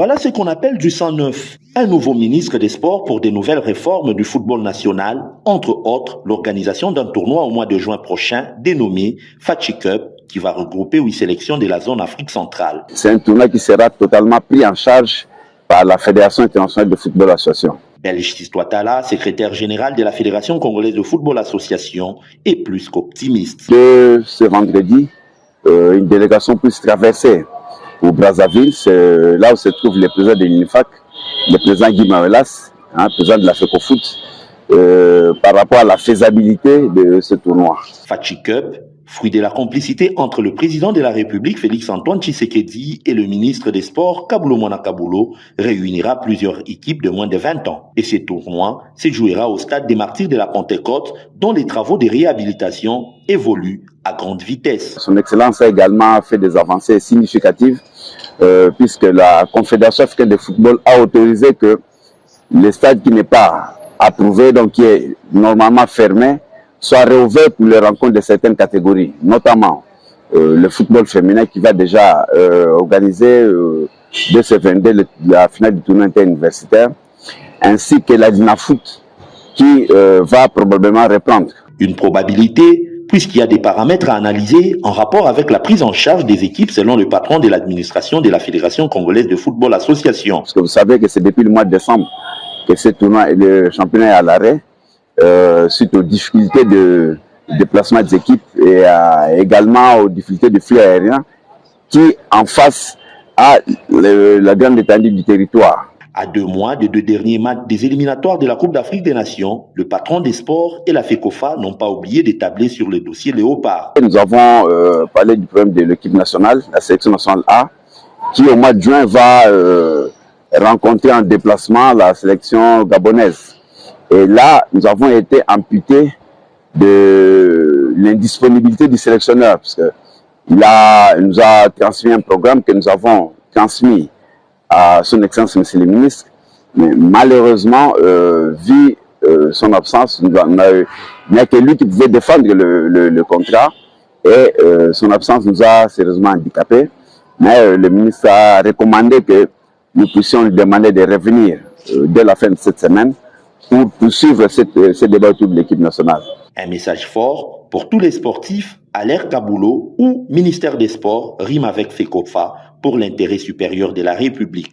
Voilà ce qu'on appelle du sang neuf. Un nouveau ministre des Sports pour des nouvelles réformes du football national, entre autres l'organisation d'un tournoi au mois de juin prochain dénommé Fatchi Cup, qui va regrouper 8 sélections de la zone Afrique centrale. C'est un tournoi qui sera totalement pris en charge par la Fédération internationale de football association. Belge Touatala, secrétaire général de la Fédération congolaise de football association, est plus qu'optimiste. Que ce vendredi, une délégation puisse traverser au Brazzaville, c'est là où se trouve le président de l'UNIFAC, le président Guy Mawelas, président de la FECOFOOT, par rapport à la faisabilité de ce tournoi. Fatchi Cup, fruit de la complicité entre le président de la République Félix-Antoine Tshisekedi et le ministre des Sports Kabulo Mwana Kabulo, réunira plusieurs équipes de moins de 20 ans. Et ce tournoi se jouera au stade des Martyrs de la Pentecôte, dont les travaux de réhabilitation évoluent à grande vitesse. Son Excellence a également fait des avancées significatives puisque la Confédération africaine de football a autorisé que le stade qui n'est pas approuvé, donc qui est normalement fermé, soit réouvert pour les rencontres de certaines catégories, notamment le football féminin qui va déjà organiser dès ce 22 la finale du tournoi interuniversitaire, ainsi que la Dinafoot qui va probablement reprendre. Une probabilité puisqu'il y a des paramètres à analyser en rapport avec la prise en charge des équipes selon le patron de l'administration de la Fédération congolaise de football association. Parce que vous savez que c'est depuis le mois de décembre que ce tournoi, le championnat est à l'arrêt, suite aux difficultés de déplacement des équipes et également aux difficultés de flux aériens qui en face à la grande étendue du territoire. À 2 mois des 2 derniers matchs des éliminatoires de la Coupe d'Afrique des Nations, le patron des sports et la FECOFA n'ont pas oublié d'établir sur le dossier Léopard. Nous avons parlé du problème de l'équipe nationale, la sélection nationale A, qui au mois de juin va rencontrer en déplacement la sélection gabonaise. Et là, nous avons été amputés de l'indisponibilité du sélectionneur, parce que il nous a transmis un programme que nous avons transmis à son Excellence Monsieur le Ministre, mais malheureusement, vu son absence, il n'y a que lui qui pouvait défendre le contrat, et son absence nous a sérieusement handicapés. Mais le ministre a recommandé que nous puissions lui demander de revenir dès la fin de cette semaine pour poursuivre ce débat autour de l'équipe nationale. Un message fort pour tous les sportifs à l'ère Kabulo ou ministère des Sports rime avec FECOFA pour l'intérêt supérieur de la République.